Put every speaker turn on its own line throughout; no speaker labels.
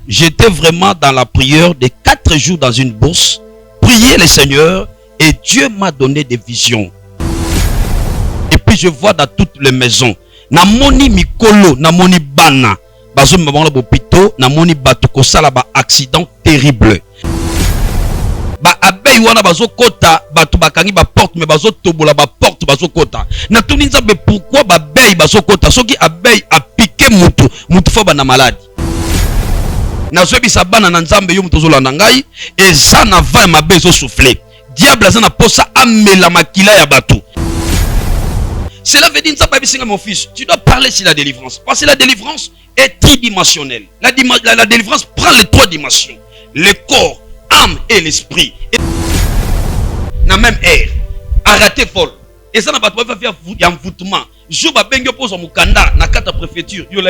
J'étais vraiment dans la prière de 4 jours dans une bourse, prier le Seigneur, et Dieu m'a donné des visions. Et puis je vois dans toutes les maisons, namoni mikolo, namoni bana, bazo mbabanga bopito, namoni batu kosala ba accident terrible. Ba abeille wana bazo kota, batu bakangi ba porte, mais bazo tobola ba porte bazo kota. Na tuni nzambe pourquoi ba abeille bazo kota, soki abeille a piqué mutu fa bana malade. Na zobi sabana na nzambe yo mutu zolanda ngai, eza na va ma bezo souffler. Diable azana posa amela makila ya batu. Cela veut dire, mon fils, tu dois parler sur la délivrance. Parce que la délivrance est tridimensionnelle. La délivrance prend les 3 dimensions. Le corps, âme et l'esprit. Dans même air. Arrêtez folle. Et ça n'a pas de faire envoûtement. Je vais pose en Mukanda, na kata préfecture, il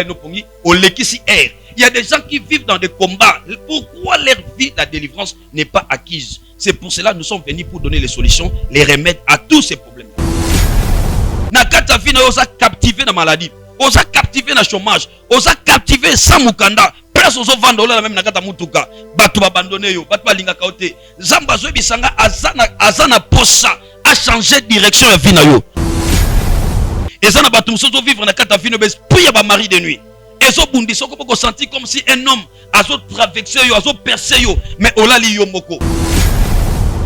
y a des gens qui vivent dans des combats. Pourquoi leur vie, la délivrance n'est pas acquise? C'est pour cela que nous sommes venus pour donner les solutions, les remèdes à tous ces problèmes. Nakata vie osa captivé dans maladie, osa captivé dans chômage, osa captivé sans mukanda. Place oso vandola même nakata mutuka. Batu abandonné yo, batu balinga kaote. Zamba zo bisanga azana posa a changé de direction ya vie na yo. Ezana batu musozo vivre nakata vie no bes prier ba mari de nuit. Ezo bundi soko poko senti comme si un homme azo traversé yo, azo percé yo, mais olali yo moko.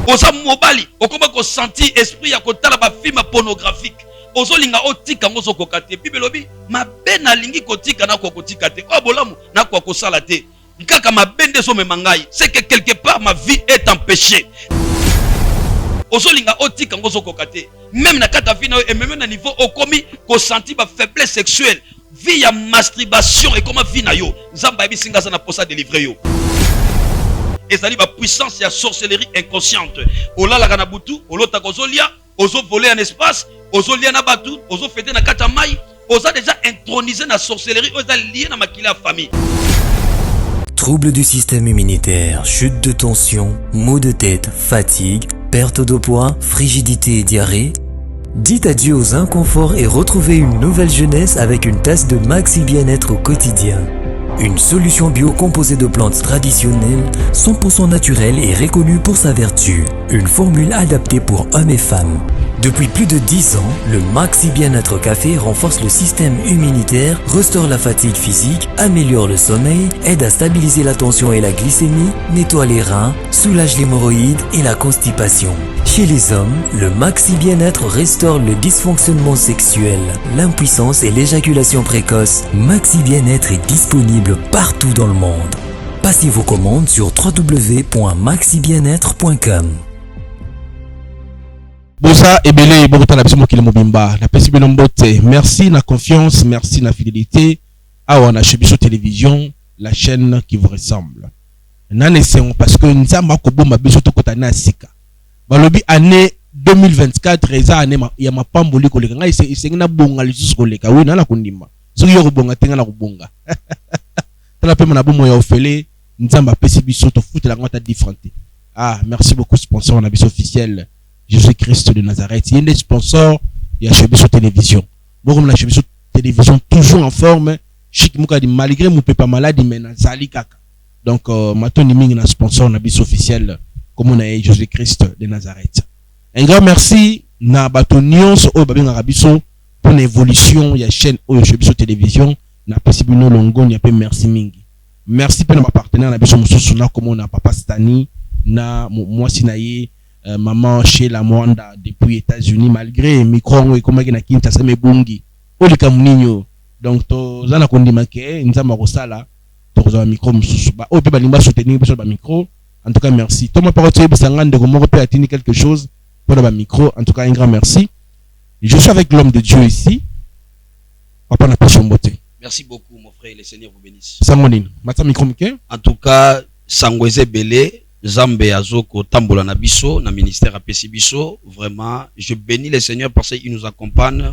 Osa mobali, okoma ko senti esprit ya kotala ba film pornographique. Ozolinga otika ngozo kokate bibelobi mabe na lingi kotika na kokotika te o bolamu na kokosala te nkaka mabende so memangai c'est que quelque part ma vie est empêchée. Ozolinga otika ngozo kokate même na kata vie na et même na niveau okomi ko senti ba faiblesse sexuelle vie ya masturbation et comment vie na yo nzamba bisinga za na posa délivrer yo. Et ça dit ba puissance ya sorcellerie inconsciente olala kana butu olota kozolia ozo voler en espace, ozo lié na batu, ozo fêter na katamai, ozo déjà intronisé na sorcellerie, ozo lié na makila famille.
Troubles du système immunitaire, chute de tension, maux de tête, fatigue, perte de poids, frigidité et diarrhée. Dites adieu aux inconforts et retrouvez une nouvelle jeunesse avec une tasse de Maxi Bien-être au quotidien. Une solution bio composée de plantes traditionnelles, 100% naturelle et reconnue pour sa vertu. Une formule adaptée pour hommes et femmes. Depuis plus de 10 ans, le Maxi Bien-être Café renforce le système immunitaire, restaure la fatigue physique, améliore le sommeil, aide à stabiliser la tension et la glycémie, nettoie les reins, soulage l'hémorroïde et la constipation. Chez les hommes, le Maxi Bien-être restaure le dysfonctionnement sexuel, l'impuissance et l'éjaculation précoce. Maxi Bien-être est disponible partout dans le monde. Passez vos commandes sur www.maxibienêtre.com.
Bosa ebele bobota na biso mokili mobimba na pesi bino mbote. Merci na confiance, merci na fidélité. Awa na Chebiso Télévision, la chaîne qui vous ressemble. Naneseng parce que nzamba ko bomba biso to kota na sika. Balobi année 2024 eza année ya mapamboli koleka ngai isengi na bonga lisusu koleka. Oui na la kundima. Soki yo kubonga tenga na kubonga. Tala pe na bomo ya ofele nzamba pesi biso to futela ngata différente. Ah, merci beaucoup sponsor na biso officiel. Jésus-Christ de Nazareth. Il y a des sponsors, il y a Chebiso Télévision. Bon, comme la Chebiso Télévision, toujours en forme. Chic Moukadi, malgré mon papa malade, mais na Zali Kaka. Donc, maintenant, il y a un sponsor, na bis officiel, comme on a Jésus-Christ de Nazareth. Un grand merci, na batonion, au Babin Arabiso, pour l'évolution, il y a chaîne, Chebiso Télévision, na Pesibino Longo, il y a peu merci Mingi. Merci pour ma partenaire, na biso Moussou, comme on a Papa Stani, na moi Sinaye, maman chez la Mwanda depuis États-Unis malgré micro et comme na Kinshasa me bungi olika muninyo donc to zana kondima ke nzamba kosala to za micro mususu ba o pe balimba soutenir biso ba micro en tout cas merci to ma parole bisanga ndeko moko pe atini quelque chose pour ba micro en tout cas un grand merci. Je suis avec l'homme de Dieu ici papa na passion beauté.
Merci beaucoup mon frère, le Seigneur vous bénisse.
Samonine mata micro mike
en tout cas sangweze belé Zambe Azoko Tambola na biso na ministère à Pesibiso. Vraiment je bénis le Seigneur parce qu'il nous accompagne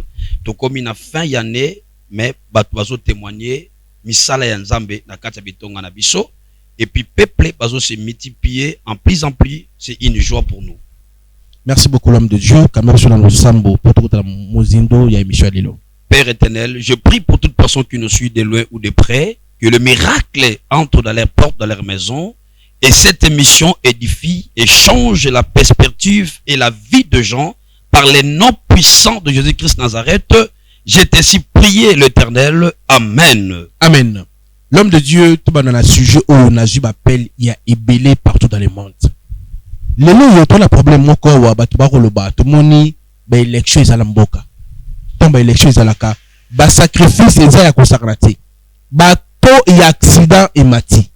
to comme une fin d'année mais batu bazo témoigner misala ya Nzambe na kati bitonga na biso et puis peuple bazo se multiplier en plus, c'est une joie pour nous.
Merci beaucoup l'homme de Dieu caméra sur la sambo pour tout la mozindo ya émission lilo.
Père éternel, je prie pour toute personne qui nous suit de loin ou de près que le miracle entre dans leurs portes, dans leur maison, et cette émission édifie et change la perspective et la vie de gens par les noms puissants de Jésus-Christ Nazareth. J'ai ainsi prié l'Éternel. Amen.
Amen. L'homme de Dieu, tout dans un sujet où on a appelle, il y a ébélé partout dans le monde. Les noms, il y a un problème, mon corps, ou à tout le monde, bah, élection, ils allaient mboka. Tombe élection, ils allaient ka. Bah, sacrifice, ils allaient consacré. Bah, to, il y a accident et mati.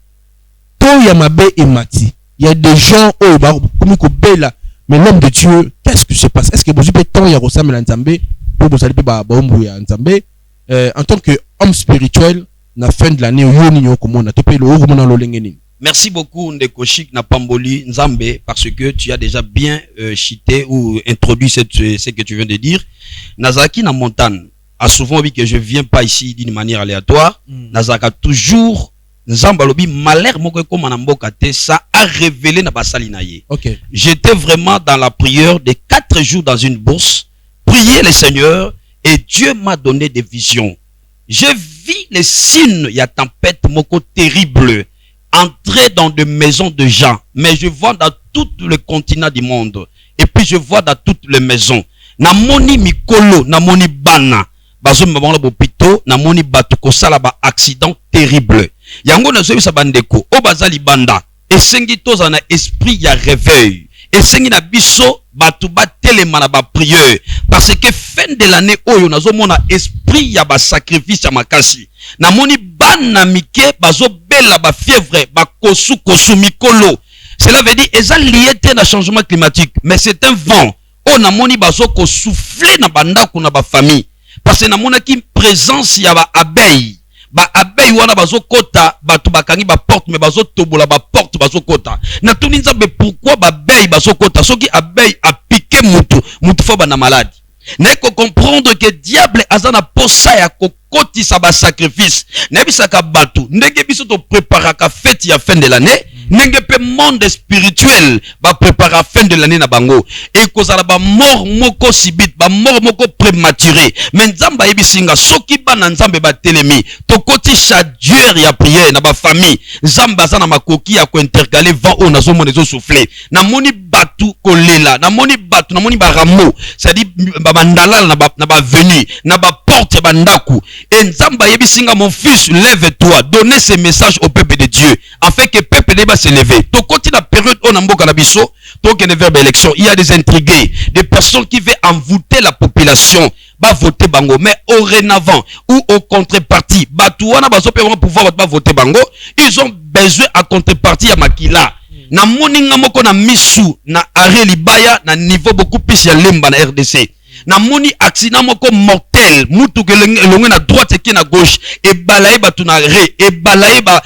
To, il y a mabé et mati. Il y a des gens, oh, bah, comme il là. Mais l'homme de Dieu, qu'est-ce qui se passe? Est-ce que vous avez tant, il y a ressemble à Nzambe, pour vous aller, bah, Nzambe, en tant qu'homme spirituel, na fin de l'année,
merci beaucoup Ndekoshik Napamboli Nzambe parce que tu as déjà bien cité ou introduit ce que tu viens de dire. Nazaki na montagne a souvent dit que je viens pas ici d'une manière aléatoire. Nazaka toujours Nzambalobi malheur moko comme mboka te, ça a révélé na basali na ye.
OK.
J'étais vraiment dans la prière de 4 jours dans une bourse, prier le Seigneur et Dieu m'a donné des visions. Je vis les signes, il y a tempête moko terrible, entrer dans des maisons de gens, mais je vois dans tout le continent du monde, et puis je vois dans toutes les maisons. Namoni mikolo, namoni bana, bazo mbabanga bopito, namoni batu kosala ba accident terrible. Yango na zobi sa bandeko, o bazali banda, et sengi toza na esprit ya réveil. Et sengi na biso batu ba telema na ba prière parce que fin de l'année oyo nazo mona esprit ya ba sacrifice ya makasi na moni bana mike bazo bela ba fièvre ba kosu mikolo. Cela veut dire eza lié te na changement climatique, mais c'est un vent o na moni bazo ko souffler na bandako na ba famille parce que na mona ki présence ya ba abeille. Ba abeille wana bazo kota batu bakangi ba porte mais bazo tobola ba porte bazo kota na tuni nzambe pourquoi ba abeille bazo kota soki abeille a piqué mutu fa bana malade neko comprendre que diable azana posa ya kokotisa ba sacrifice na bisaka batu ndenge biso to préparaka fête ya fin de l'année ndenge pe monde spirituel ba prépara fin de l'année na bango et kozala ba mort moko sibite ba mort moko prématuré mais nzamba yebisinga soki bana nzambe ba telemi to koti chadieur ya prière na ba famille nzamba za na makoki ya ko intercaler vent o nazo mona zo souffler na moni batu kolela na moni batu na moni ba rameau c'est à dire ba bandala na ba venu na ba porte ba ndaku et nzamba yebisinga mon fils lève-toi donnez ce message au peuple de Dieu afin que peuple de se lever. To côté la période on a mboka na biso, to que vers l'élection, il y a des intrigués, des personnes qui veulent envoûter la population, va voter bango, mais au renavant ou au contrepartie, batouana baso pe pouvoir pas voter bango, ils ont besoin à contrepartie à makila. Na moninga moko na misu na arrêt libaya na niveau beaucoup plus ya lemba na RDC. Na moni accident moko mortel mutu ke longue na droite et na gauche et balaye batu na re et balaye ba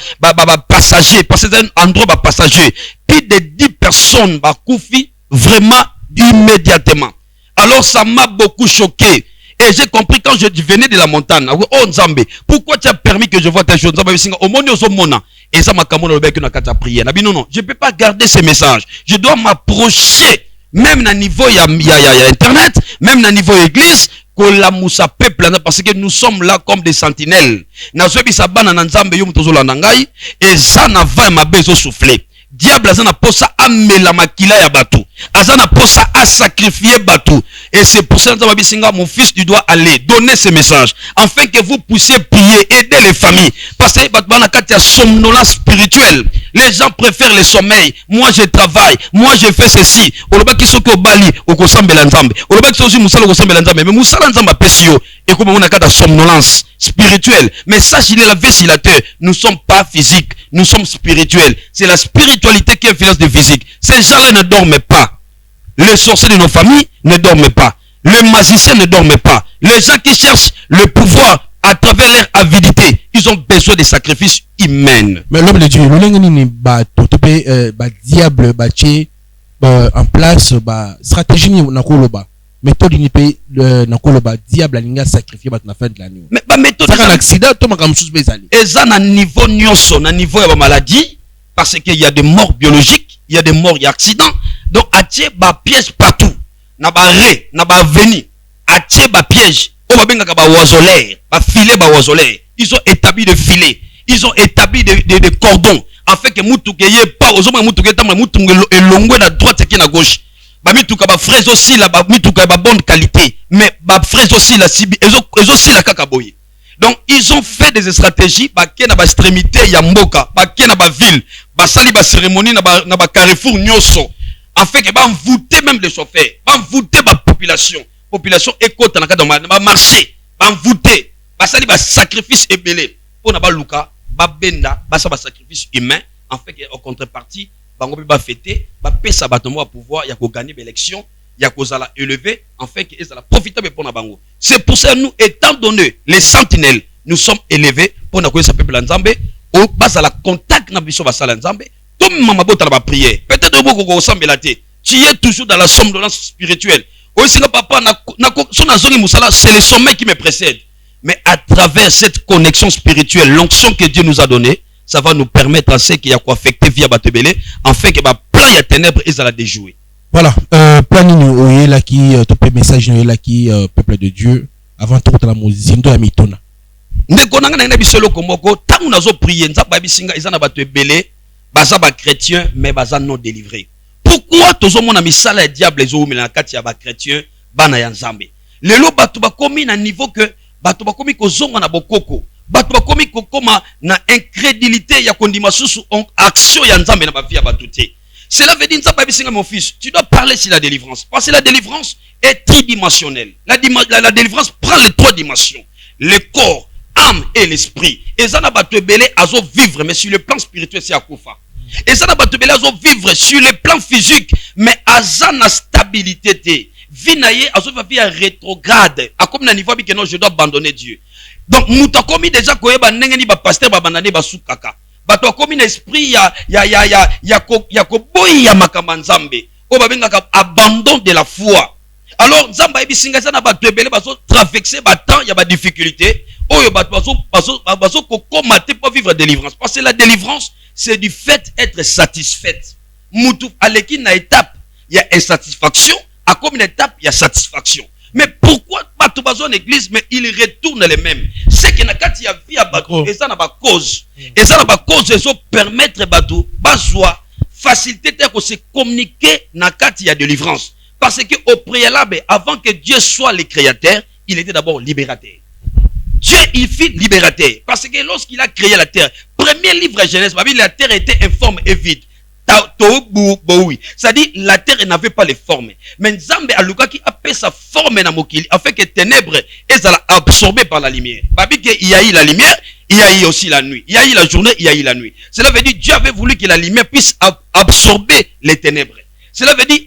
passager parce que c'est un endroit ba passager plus de 10 personnes ba koufi vraiment immédiatement. Alors ça m'a beaucoup choqué et j'ai compris quand je venais de la montagne. Oh Nzambe, pourquoi tu as permis que je vois telle chose? Nzambe singa au monde ozo mona et ça m'a kamona le bec na kata prière. Nabi non, je peux pas garder ces messages. Je dois m'approcher même à niveau y a internet, même à niveau église, que la moussa peuple parce que nous sommes là comme des sentinelles. Na zobi sabana na nzambe yo mutozo landangai et ça na va ma bezo souffler. Diable azana posa amela makila ya batu. Azana posa a sacrifier batu. Et c'est pour ça que Singa, mon fils, tu dois aller donner ce message afin que vous puissiez prier, aider les familles. Parce que il y a somnolence spirituelle. Les gens préfèrent le sommeil. Moi je travaille, moi je fais ceci. Oloba ki soko bali okosambela nzambe. Oloba ki soki musala okosambela nzambe. Mais musala nzamba pesio et comme on a kata somnolence spirituelle. Mais sache il est la vesilateur. Nous ne sommes pas physiques, nous sommes spirituels. C'est la spiritualité qui influence le physique. Ces gens-là ne dorment pas. Les sorciers de nos familles ne dorment pas. Les magiciens ne dorment pas. Les gens qui cherchent le pouvoir à travers leur avidité, ils ont besoin de sacrifices humains.
Mais l'homme de Dieu, diable, en place, stratégie, méthode diable a sacrifié la fin de l'année.
Mais méthode
c'est un accident,
et ça na niveau nyonso, na niveau de la maladie, parce qu'il y a des morts biologiques, il y a des morts, il y a accidents. Donc, attirer ba piège partout. Na ba ré, na ba veni. Attirer ba piège. On va bien ba oiseleur, ba filet ba oiseleur. Ils ont établi des filets. Ils ont établi des cordons afin que Moutouke y ait pas, aux hommes Moutouke tam Moutouke et longue à droite et à gauche. Ba Mitouka ba fraise aussi la ba Mitouka ba bonne qualité, mais ba fraise aussi la sibi, ils aussi la kakaboye. Donc ils ont fait des stratégies ba kena ba extrémité ya mboka, ba kena ba ville, ba sali ba cérémonie na ba carrefour nyoso. Afin que ba envoûter même les chauffeurs, ba envoûter ba population écoute na kadoma ba marché, ba envoûter, ba sali ba sacrifice ébélé. Pour na ba luka, ba benda, ba sa ba sacrifice humain, en fait en contrepartie, bango ba fêter, ba pesa ba tombo pouvoir ya ko gagner l'élection, ya ko zala élevé, en fait que ezala profitable pour na bango. C'est pour ça nous étant donné les sentinelles, nous sommes élevés pour na ko sa peuple nzambe, au bas à la contact na biso ba sala nzambe. Comme maman bota la prière, peut-être beaucoup ko sambela te. Tu es toujours dans la somnolence spirituelle. Aussi le papa c'est le sommeil qui me précède. Mais à travers cette connexion spirituelle, l'onction que Dieu nous a donnée, ça va nous permettre à ce qu'il y a quoi affecter via Batebele, en fait que ma plan y a ténèbres et ça la déjouer.
Voilà, planning oye là qui top message là qui peuple de Dieu avant tout la mozindo ya mitona.
Ndeko nanga na bisolo komoko, tangu nazo prier nzaba bisinga izana Batebele, baza ba chrétien mais baza non délivré. Pourquoi tous mon ami sala et diable les hommes na kati ya ba chrétien bana ya nzambe. Lelo batu ba komi na niveau que batu ba komi ko zonga na bokoko. Batu ba komi ko koma na incrédulité ya kondima susu action ya nzambe na ba vie ya batu te. Cela veut dire nzamba bisinga mon fils, tu dois parler sur la délivrance parce que la délivrance est tridimensionnelle. La délivrance prend les trois dimensions. Le corps, âme et l'esprit. Et ça n'a pas te belé à vivre mais sur le plan spirituel c'est à Koufa. Et ça n'a pas te belé à vivre sur le plan physique mais à la stabilité. Vinaye à vie rétrograde. À comme na niveau que non je dois abandonner Dieu. Donc mouta komi déjà koyeba nengeni ba pasteur ba banane ba sukaka. Bato komi na esprit ya koboyi ya makamba nzambe. O ba benga abandon de la foi. Alors nzamba ebisinga sana ba tebele baso traverser ba temps ya ba difficulté. Oyo bato baso kokoma te pour vivre délivrance parce que la délivrance c'est du fait d'être satisfaite. Moutou aleki na étape il y a insatisfaction, à comme une étape il y a satisfaction. Mais pourquoi bato bazo en église mais il retourne les mêmes. C'est que na kati ya vie à bato et ça n'a pas cause. Et ça n'a pas cause de permettre bato bazwa facilité de se communiquer na kati ya délivrance. Parce que au préalable avant que Dieu soit le créateur, il était d'abord libérateur. Dieu, il fut libérateur. Parce que lorsqu'il a créé la terre, premier livre de Genèse, la terre était informe et vide. C'est-à-dire, la terre n'avait pas les formes. Mais Nzambe Aluka qui a fait sa forme dans Mokili, afin que ténèbres soient absorbées par la lumière. Il y a eu la lumière, il y a eu aussi la nuit. Il y a eu la journée, il y a eu la nuit. Cela veut dire Dieu avait voulu que la lumière puisse absorber les ténèbres. Cela veut dire,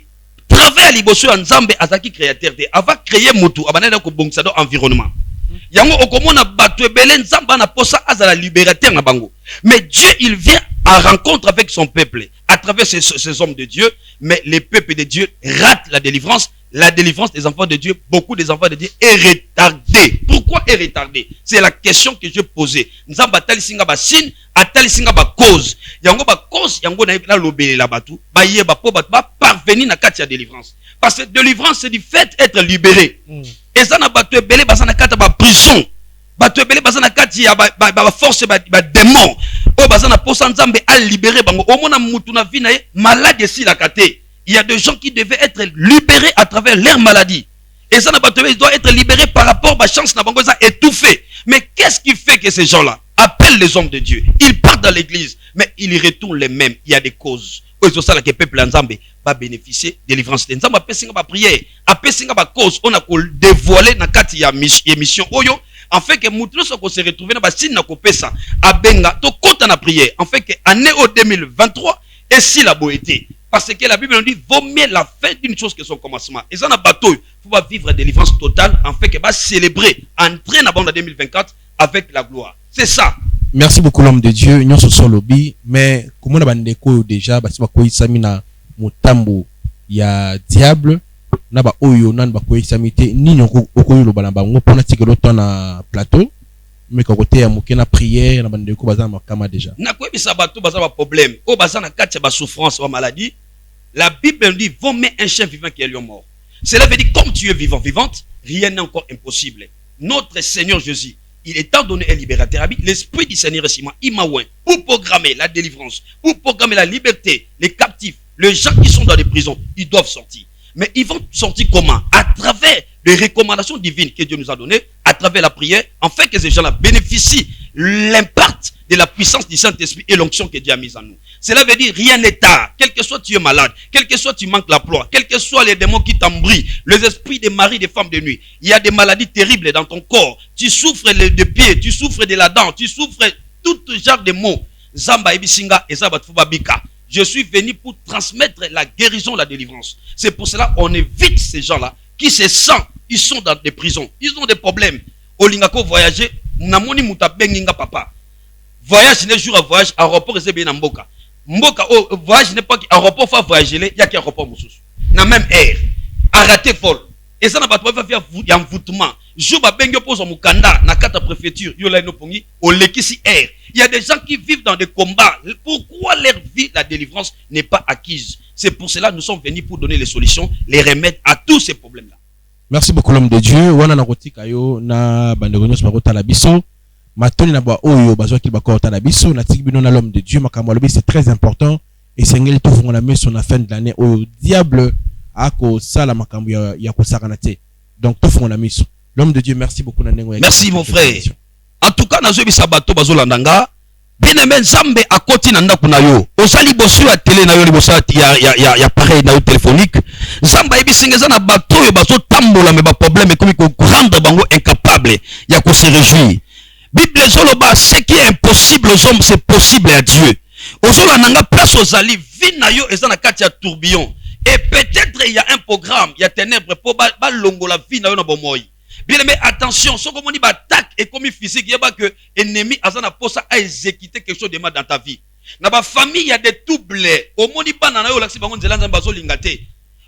travailler à l'Ibosso Nzambe Azaki créateur de, avant créer Moutou, abanana ko bongsado environnement. Yango okomona bato ebele nzamba na posa azala libérateur na bango. Mais Dieu il vient en rencontre avec son peuple à travers ces hommes de Dieu, mais les peuples de Dieu ratent la délivrance. La délivrance des enfants de Dieu, beaucoup des enfants de Dieu est retardée. Pourquoi est retardée? C'est la question que je posais. Nzamba talisinga ba sin, atalisinga ba cause. Yango ba cause, yango na lobele la batu, ba yeba po ba parvenir na kati ya délivrance. Parce que délivrance c'est du fait d'être libéré. Et ça n'a pas te belé basana kati ba prison. Ba te belé basana kati ya ba force ba démon. O basana posa nzambe a libérer bango. O mona mutu na vie na ye malade si la kate. Il y a des gens qui devaient être libérés à travers leur maladie. Et ça n'a pas te belé, ils doivent être libérés par rapport à la chance na bango ça étouffé. Mais qu'est-ce qui fait que ces gens-là appellent les hommes de Dieu? Ils partent dans l'église, mais ils retournent les mêmes. Il y a des causes. C'est ça que le peuple Nzambe va bénéficier de délivrance. Nzambe a pessinga ba prière, a pessinga ba cause, on a dévoilé na kati ya mission oyo, en fait que mutulo soko se retrouver na ba signe na kopesa, a benga to compte na prière, en fait que année au 2023 et si la beauté. Parce que la Bible nous dit vaut mieux la fin d'une chose que son commencement. Et ça na bateau, faut pas vivre délivrance totale, en fait que va célébrer entrer na bande 2024 avec la gloire. C'est ça.
Merci beaucoup l'homme de Dieu, nous sommes lobby, mais comment on a bandeko déjà, parce que quoi samina mutambo ya diable, na ba oyo nan ba quoi samité ni nyoko okoyo lo balamba ngo pona tikelo na plateau, mais côté ya mokena prière na bandeko bazana makama déjà.
Na quoi bisa bato bazana problème, o bazana katia ba souffrance ou maladie, la Bible dit vaut mieux un chien vivant qu'un lion mort. Cela veut dire comme tu es vivant, vivante, rien n'est encore impossible. Notre Seigneur Jésus, il est temps de donner un libérateur. L'esprit du Seigneur est Simon, Imaouin, pour programmer la délivrance, pour programmer la liberté, les captifs, les gens qui sont dans les prisons, ils doivent sortir. Mais ils vont sortir comment? À travers les recommandations divines que Dieu nous a données, à travers la prière, afin que ces gens-là bénéficient l'impact de la puissance du Saint-Esprit et l'onction que Dieu a mise en nous. Cela veut dire rien n'est tard. Quel que soit tu es malade, quel que soit tu manques l'emploi, quels que soient les démons qui t'embrouillent, les esprits des maris, des femmes de nuit, il y a des maladies terribles dans ton corps. Tu souffres de pieds, tu souffres de la dent, tu souffres tout genre de maux. Zamba ebisinga et Zabatfubabika. Je suis venu pour transmettre la guérison, la délivrance. C'est pour cela qu'on évite ces gens-là qui se sentent, ils sont dans des prisons, ils ont des problèmes. Olingako voyager, namoni muta benginga papa. Voyage n'est jour à voyage, aéroport c'est bien en Mboka. Mboka, voyage n'est pas aéroport, faut voyager, il y a qu'un aéroport moussous. Na même air, arrêtez vol. Et ça n'a pas de faire envoûtement. Je vais bengue pose en Mukanda, na kata préfecture, yola no pongi, au lekisi air. Il y a des gens qui vivent dans des combats. Pourquoi leur vie, la délivrance n'est pas acquise? C'est pour cela que nous sommes venus pour donner les solutions, les remèdes à tous ces problèmes-là.
Merci beaucoup l'homme de Dieu. Wana na kotika yo na bandegonyos makota la biso. Matoni na ba oyo bazwa ki bakota la biso na tikibino na l'homme de Dieu makambo lobi c'est très important et sengeli to fongona mais sur la fin de l'année oyo diable ako sala makambo ya ko sakana te. Donc to fongona miso. L'homme de Dieu, merci beaucoup na nengo.
Merci mon frère. En tout cas nazo bisa bato bazolandanga bien aimé Nzambe akoti na ndako na yo. Osali bosu ya télé na yo liboso ya pareil na yo téléphonique. Nzambe ebisingeza na bato yo bazo tambola me ba problème comme ko rendre bango incapable ya ko se réjouir. Bible zoloba ce qui est impossible aux hommes c'est possible à Dieu. Ozola nanga place ozali vie na yo eza na kati ya tourbillon. Et peut-être il y a un programme, il y a ténèbres pour ba longola vie na yo na bomoyi. Bien aimé, attention, ce qu'on dit attaque et comme physique, il y a que ennemi azana posa à exécuter quelque chose de mal dans ta vie. Dans ma famille, il y a des doublés. Au monde banana yo laksi bangon zelanda bazo lingate.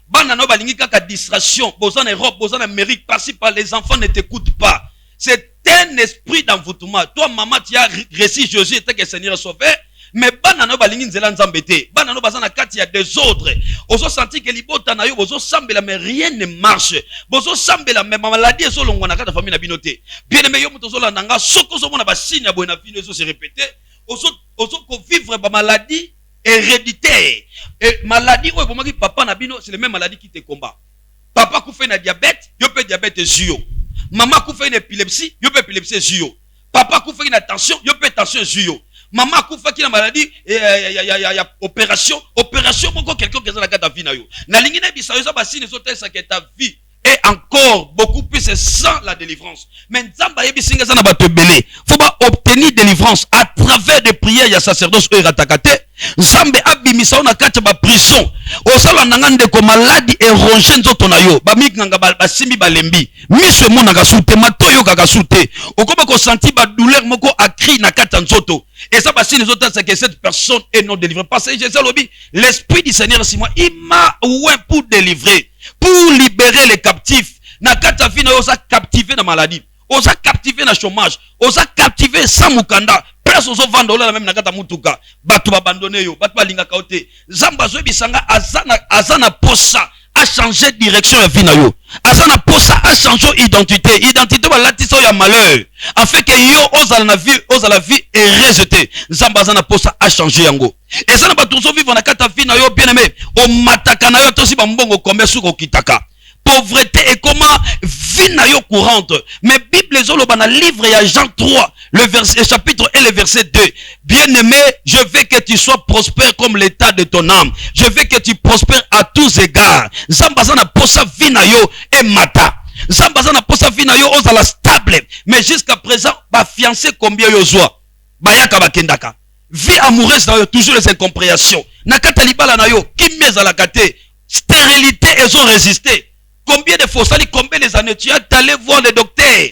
Banana balingi kaka distraction, bosan Europe, bosan Amérique, par-ci par les enfants ne t'écoutent pas. C'est un esprit d'envoûtement. Toi maman tu as réussi Jésus était que Seigneur sauvé. Mais banano balingi nzela nzambete banano bazana kati ya désordre ozo senti que libota na yo bozo sambela mais rien ne marche bozo sambela mais maladie ezo longwa na kata famille na binote bien aimé yo muto zo landanga soko zo mona ba signe ya bona vie ezo se répéter ozo ko vivre ba maladie héréditaire et maladie oyo bomaki papa na bino c'est les mêmes maladies qui te combat papa ku fait na diabète yo pe diabète zio maman ku fait une épilepsie yo pe épilepsie zio papa ku fait une tension yo pe tension zio. Maman koufa qui a maladie y a opération pourquoi quelqu'un qui est dans la carte de vie na yo na lingi na bisa yo ça basine so tesa que ta vie est encore beaucoup plus sans la délivrance mais nzamba yebisinga za na bato belé faut pas obtenir délivrance à travers des prières ya sacerdoce ou ratakate nzambe abimisa na kati ba prison osala nanga ndeko maladie et ronger nzoto na yo ba mikanga ba simbi balembi miso mona ka sute matoyo ka sute okoba ko sentir ba douleur moko akri na kati nzoto et ça basine nzoto c'est que cette personne est non délivrée parce que Jésus lobi l'esprit du Seigneur c'est moi il m'a oué pour délivrer pour libérer les captifs na kati vie na yo ça captiver na maladie osa captiver na chômage osa captiver sans mukanda place ozo vanda ola même na kata mutuka batu abandonné yo batu balinga kaote zamba zo bisanga azana posa a changer direction ya vie na yo azana posa a changer identité ba latiso ya malheur afin que yo ozala vie et rejeté zamba azana posa a changer yango et ça na batu zo vivre na kata vie na yo bien aimé o mataka na yo tosi ba mbongo kombesu ko kitaka pauvreté et comment vie na yo courante mais Bible zoloba na livre ya Jean 3 le verset chapitre 1 le verset 2 bien-aimé je veux que tu sois prospère comme l'état de ton âme je veux que tu prospères à tous égards zamba na posa vie na yo et mata zamba na posa vie na yo ozala stable mais jusqu'à présent ba fiancé combien yo zwa bayaka bakendaka vie amoureuse na yo toujours les incompréhensions na kata libala na yo kimeza la kate stérilité ils ont résisté. Combien de fois, combien des années tu as allé voir le docteur?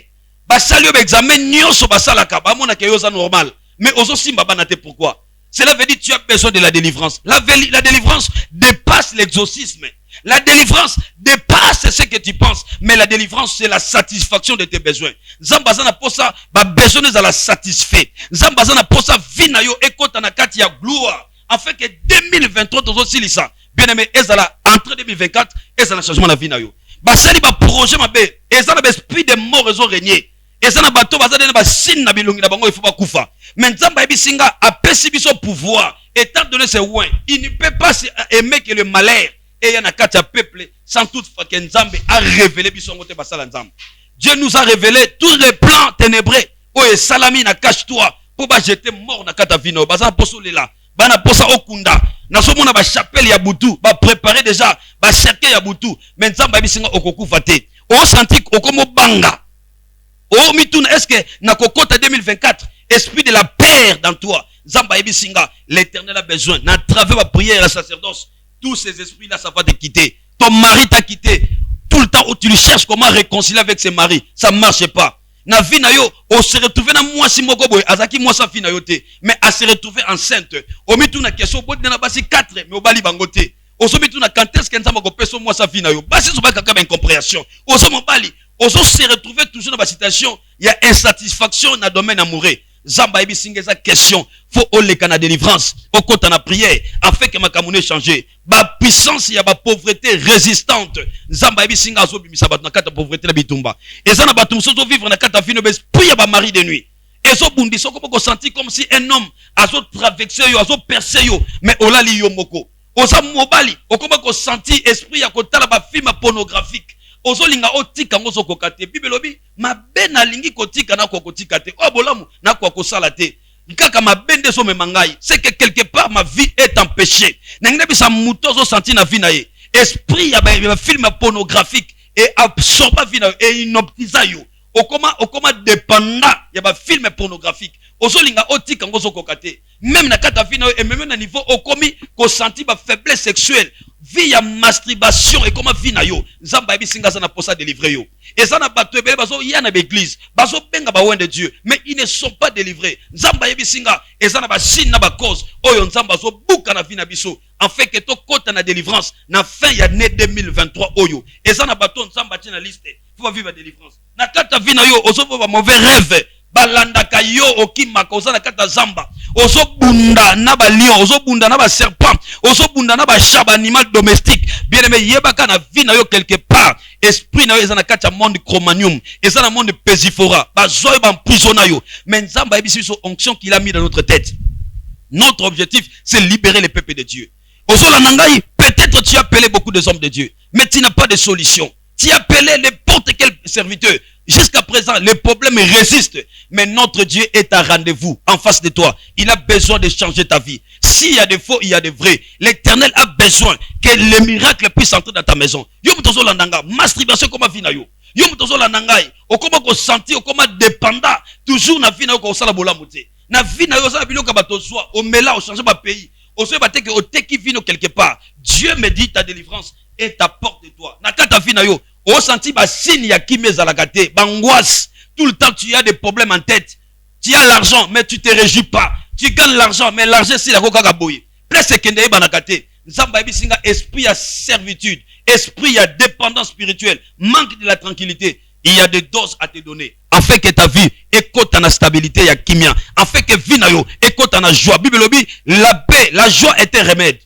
Basalio examen nyonso basalaka ba mona ke yoza normal. Mais aussi mbabanate pourquoi? Cela veut dire que tu as besoin de la délivrance. La délivrance dépasse l'exorcisme. La délivrance dépasse ce que tu penses. Mais la délivrance, c'est la satisfaction de tes besoins. Zambazana posa ba besoin de la satisfait. Zambazana posa vinayo ekota na kati ya gloire. Afin que 2023 tozo silisa. Bien aimé, ezala entre 2024, ezala changement la vie na yo. Basali ba projet mabe, ezala ba esprit de mort ils ont régné. eza na bato baza na basine na bilongi na bango il faut bakufa. Mais nzamba ebisinga apesi biso pouvoir étant donné ce ouin, il ne peut pas aimer que le malheur et y en a quatre peuple sans toutefois que nzambe a révélé biso ngote basala nzambe. Dieu nous a révélé tous les plans ténébreux. Oye salami na cache-toi pour ba jeter mort na kata vino baza posolela bana posa okunda na somona ba chapelle ya butu ba préparer déjà ba cercueil ya butu mais nzamba bisinga okokufa te o senti okomo banga o mituna est-ce que na kokota 2024 esprit de la paix dans toi nzamba bisinga l'Éternel a besoin na travers la prière la sacerdoce tous ces esprits là ça va te quitter ton mari t'a quitté tout le temps où tu cherches comment réconcilier avec ses maris ça marche pas. Na vie na yo, on se retrouve na mwasi moko boy, azaki mwasa fi na yo te, mais à se retrouver enceinte. O mitu na question boy na basi 4 mais obali bangote. O so mitu na quand est-ce que nzamba ko peso mwasa fi na yo. Basi so ba kaka ba incompréhension. O so mobali, o so se retrouver toujours dans ba situation, il y a insatisfaction na domaine amoureux. Zamba ebi singeza question, faut oleka na délivrance, au kota na prière, afin que ma kamune changer. Ba puissance ya ba pauvreté résistante. Zamba ebi singa zo bimisa bat na kata pauvreté la bitumba. Et ça na batum so vivre na kata fino bes priya ba mari de nuit. Et so bundi so ko senti comme si un homme azo traverser yo, azo percer yo, mais olali yo moko. Oza mobali, okoma ko senti esprit ya kotala ba film pornographique. Ozolinga otika ngozo kokate bibelobi mabe na lingi kotika na kokotika te o bolamu na kokosala te nkaka mabende so memangai c'est que quelque part ma vie est empêchée nangina bisa muto zo senti na vie na ye esprit ya ba film pornographique et absorba vie na et inoptiza yo okoma dépendant ya ba film pornographique ozolinga otika ngozo kokate même na kata vie na et même na niveau okomi ko senti ba faiblesse sexuelle vie ya masturbation et comment vie na yo nzamba ebisinga sana posa délivrer yo et ça na bato ebele bazo ya na l'église bazo benga ba de Dieu mais ils ne sont pas délivrés nzamba ebisinga et ça na ba signe na ba cause oyo nzamba zo buka na vie na biso en fait que to kota na délivrance na fin ya année 2023 oyo et ça na bato nzamba tina liste faut vivre la délivrance na kata vie na yo ozo ba mauvais rêve balandaka yo okimaka oza na kata zamba ozobunda na ba lion ozobunda na ba serpent ozobunda na ba chat animal domestique bien aimé yebaka na vie na yo quelque part esprit na yo eza na kata monde chromanium eza na monde pesifora bazoy ba emprisonna yo mais nzamba ebisi so onction qu'il a mis dans notre tête. Notre objectif c'est libérer les peuples de Dieu. Ozola nangai peut-être tu as appelé beaucoup de hommes de Dieu mais tu n'as pas de solution. Tu as appelé n'importe quel serviteur. Jusqu'à présent, les problèmes résistent. Mais notre Dieu est à rendez-vous en face de toi. Il a besoin de changer ta vie. S'il y a des faux, il y a des vrais. L'Éternel a besoin que les miracles puissent entrer dans ta maison. Yo mutozo landanga, masturbation comme vina yo. Yo mutozo landangai, okoma ko senti, okoma dépendant, toujours na vina yo ko sala bola muté. Na vina yo sala biloka batozwa, o mela o changer ba pays. O se bateke o teki vino quelque part. Dieu me dit ta délivrance est à porte de toi. Na kata vina yo. Au senti ba signe ya kimeza la gâté, bangoisse, tout le temps tu as des problèmes en tête. Tu as l'argent mais tu te réjouis pas. Tu gagnes l'argent mais l'argent c'est la coca boye. Presque kende banakate. Nzamba ebisinga esprit ya servitude, esprit ya dépendance spirituelle, manque de la tranquillité. Il y a des doses à te donner. Afin que ta vie écoute en stabilité ya kimia, afin que vie na yo écoute en joie. Bible lobi, la paix, la joie est un remède.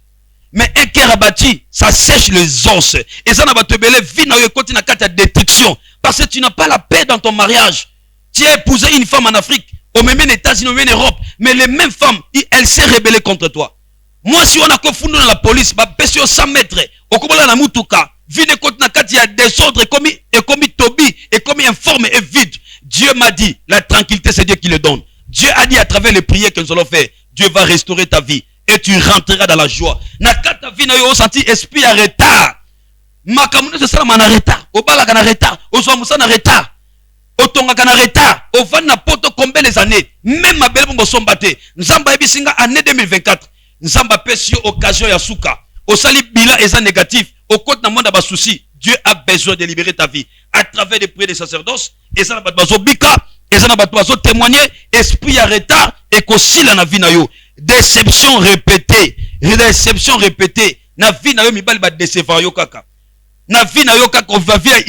Mais un cœur abattu, ça sèche les os. Et ça n'a pas te belé, vie na yo côté na carte de destruction. Parce que tu n'as pas la paix dans ton mariage. Tu as épousé une femme en Afrique, au même États-Unis, au même Europe, mais les mêmes femmes, elles s'est rebellée contre toi. Moi, si on a confondu dans la police, bah, besio 100 mètres, au Kobola na Mutuka, vie de côté na carte, il y a désordre, et comme Tobi, et comme informe et vide. Dieu m'a dit, la tranquillité, c'est Dieu qui le donne. Dieu a dit à travers les prières que nous allons faire, Dieu va restaurer ta vie. Et tu rentreras dans la joie. Nakata vina yo senti esprit à retard. Makamune se sala mana retard. Obala kana retard. Ozwa musa na retard. Otonga kana retard. Ovan na poto combien les années. Même ma belle bongo sombate. Nzamba ebisinga année 2024. Nzamba pesi occasion ya suka. Osali bilan eza négatif. Au côté na monde ba souci. Dieu a besoin de libérer ta vie à travers des prières des sacerdoces. Et ça na bat bazo bika. Et ça na bat bazo témoigner. Esprit à retard. Et kosila na vina yo. Déception répétée. Na vie na yo mibali ba décevoir yo kaka. Na vie na yo kaka va via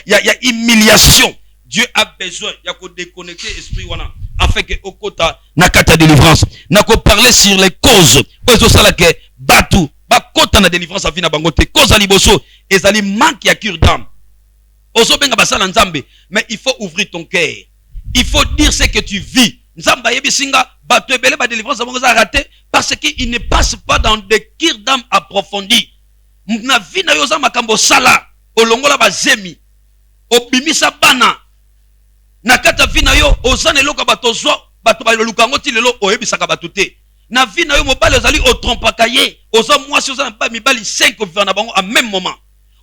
ya humiliation. Dieu a besoin ya ko déconnecter esprit wana afin que okota na kata délivrance. Na ko parler sur les causes. Ozo sala ke batu ba kota na délivrance afina bango te cause ali boso ezali manque ya cure d'âme. Ozo benga basala nzambe mais il faut ouvrir ton cœur. Il faut dire ce que tu vis. Nzamba yebisinga bato ebele ba délivrance bango za raté parce qu'il ne passe pas dans des kirs d'âme approfondis. Na vie na yo za makambo sala olongola bazemi obimisa bana na kata vie na yo ozana eloko bato zo bato ba lukango ti lelo oyebisaka bato te. Na vie na yo mobali ozali otrompaka ye oza mwasi oza na mibali 5 vivant na bango à même moment.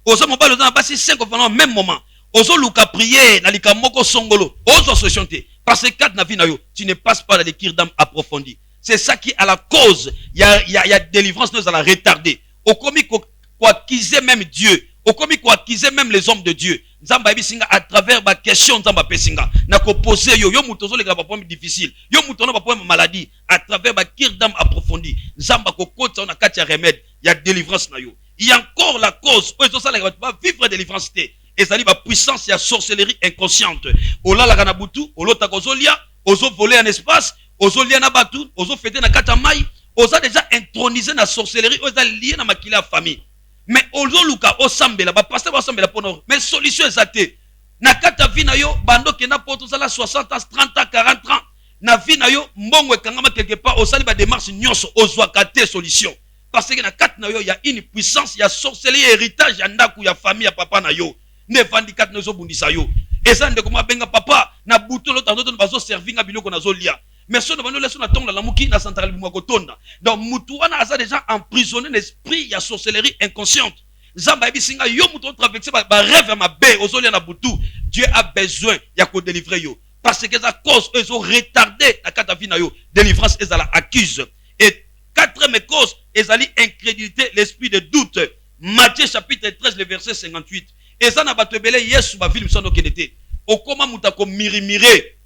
Oza mobali oza na basi 5 vivant à même moment. Ozo luka prier na likamoko songolo ozo solution te. Parce que quand na vie na yo, tu ne passes pas dans les kirs d'âme approfondis. C'est ça qui est à la cause. Il y a délivrance, nous allons retarder. Au commis quoi acquiser même Dieu. Au commis quoi acquiser même les hommes de Dieu. Nzamba ebisinga à travers ma question nzamba pesinga. Na ko poser yo mutozo les gars problème difficile. Yo mutono ba problème maladie à travers ma kirs d'âme approfondis. Nzamba ko kota na kati ya remède, il y a délivrance na yo. Il y a encore la cause. Ozo ça les va vivre délivrance té. Et ça dit la puissance et la sorcellerie inconsciente. Ola la kanabutu, olota kozolia, ozo voler en espace, ozo lia na batu, ozo fêter na katamai, ozo déjà intronisé na sorcellerie, ozo lié na makila famille. Mais ozo luka osambela, ba pasteur osambela pono, mais solution exacte. Na kata vina yo bando kena poto sala 60 ans, 30 ans, 40 ans. Na vina yo mbongo ekangama quelque part, osali ba démarche nyonso, ozo akate solution. Parce que na kata na yo il y a une puissance, il y a sorcellerie héritage ya ndaku ya famille ya papa na yo. Ne vandikat nozo bundisa yo. Eza ndeko mabenga papa na buto lo tandoto bazo servinga biloko nazo lia. Mais so no bano leso na tonga la muki na centrale bimwa kotonda. Donc mutu wana aza déjà emprisonné l'esprit ya sorcellerie inconsciente. Zamba ebisinga yo mutu traverser ba rêve ma bé ozolia na butu. Dieu a besoin ya ko délivrer yo. Parce que ça cause ils ont retardé la kata vie na yo. Délivrance ils la accuse. Et quatrième cause, ils allaient incrédulité, l'esprit de doute. Matthieu chapitre 13 le verset 58. Et ça n'a pas te belé yesu ba film sono kenete. Okoma mutako mirimire.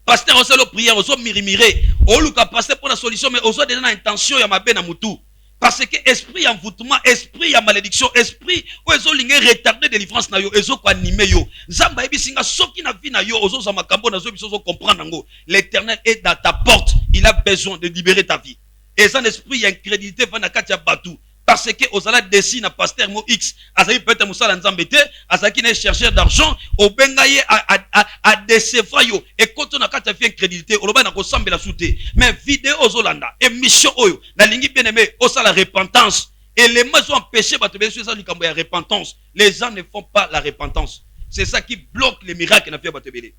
Pasteur on selo prière ozo mirimire. O luka pasteur pour la solution mais ozo déjà na intention ya mabe na mutu. Parce que esprit envoûtement, esprit ya malédiction, esprit o ezo linge retarder délivrance na yo, ezo ko animer yo. Zamba ebisinga soki na vie na yo ozo za makambo na zo biso zo comprendre ngo. L'Éternel est dans ta porte. Il a besoin de libérer ta vie. Et ça esprit ya incrédulité va na katia batu. Parce que aux dessine à pasteur mo X, azali peut-être musala nzambete, azaki ne chercheur d'argent, au bengaye à décevoir yo. Et quand on a kata fait incrédulité, on va na ko sambela souté. Mais vidéo aux Olanda, émission oyo, na lingi bien aimé, au la repentance. Et les mains ont empêché ba te sur ça du cambo ya repentance. Les gens ne font pas la repentance. C'est ça qui bloque les miracles na vie ba te belé.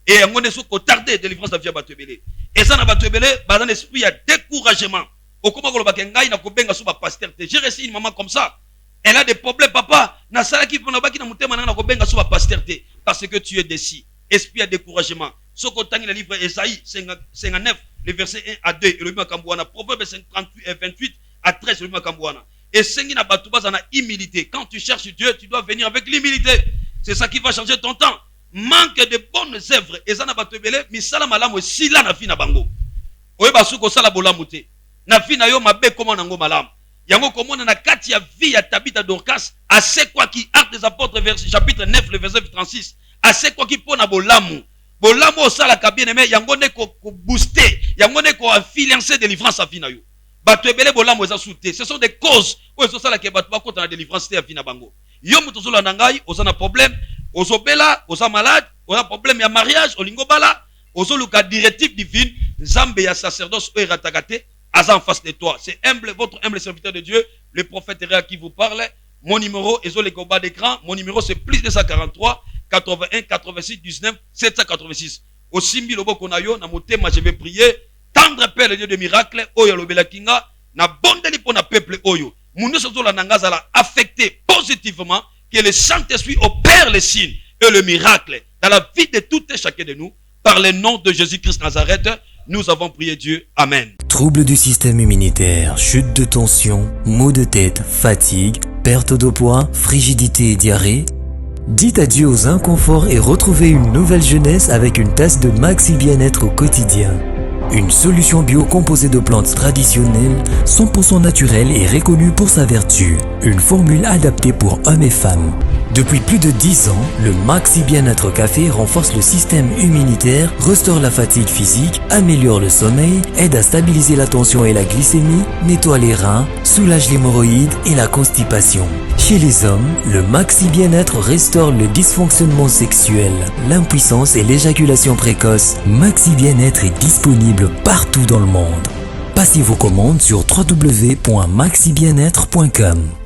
Et on est sur ko tarder délivrance na vie ba te belé. Et ça na ba te belé, ba dans l'esprit il y a découragement. J'ai reçu une maman comme ça. Elle a des problèmes, papa. Parce que tu es déçu. Esprit à découragement. Ce qu'on t'a dit le livre Esaïe 59, les versets 1 à 2, et le Proverbe 58 et 28 à 13, le et Sengi na batouba na humilité. Quand tu cherches Dieu, tu dois venir avec l'humilité. C'est ça qui va changer ton temps. Manque de bonnes œuvres. Et ça n'a pas te belé, mais ça la malam aussi là na fi na bango. Oye basuko sala bolamute. Na vie na yo mabe comment nango malam. Yango komona na kati ya vie ya Tabitha Dorcas, à c'est quoi qui Actes des Apôtres chapitre 9 le verset 36. À c'est quoi qui pona bolamu. Bolamu osala ka bien aimé yango ne ko booster, yango ne ko influencer délivrance à vie na yo. Bato ebele bolamu eza souté. Ce sont des causes où eso sala ke bato ba kota na délivrance te à vie na bango. Yo muto zola na ngai, osana problème, ozobela, oza malade, oza problème ya mariage, olingo bala, ozoluka directive divine, Nzambe ya sacerdoce o eratakate. En face de toi. C'est humble, votre humble serviteur de Dieu, le prophète Réa qui vous parle. Mon numéro est sur le bas d'écran. Mon numéro c'est plus 243 81 86 19 786. Au Simbi Lobo Konayo, na motema je vais prier. Tendre Père le Dieu de miracles, Oyo Lobela Kinga, na bondeli pour na peuple Oyo. Moun soto la nangaza la affecté positivement que le Saint-Esprit opère les signes et le miracle dans la vie de tout et chacun de nous. Par le nom de Jésus-Christ Nazareth, nous avons prié Dieu. Amen.
Troubles du système immunitaire, chute de tension, maux de tête, fatigue, perte de poids, frigidité et diarrhée. Dites adieu aux inconforts et retrouvez une nouvelle jeunesse avec une tasse de Maxi Bien-être au quotidien. Une solution bio composée de plantes traditionnelles, 100% naturelles et reconnue pour sa vertu. Une formule adaptée pour hommes et femmes. Depuis plus de 10 ans, le Maxi Bien-être Café renforce le système immunitaire, restaure la fatigue physique, améliore le sommeil, aide à stabiliser la tension et la glycémie, nettoie les reins, soulage l'hémorroïde et la constipation. Chez les hommes, le Maxi Bien-être restaure le dysfonctionnement sexuel, l'impuissance et l'éjaculation précoce. Maxi Bien-être est disponible partout dans le monde. Passez vos commandes sur www.maxibienêtre.com.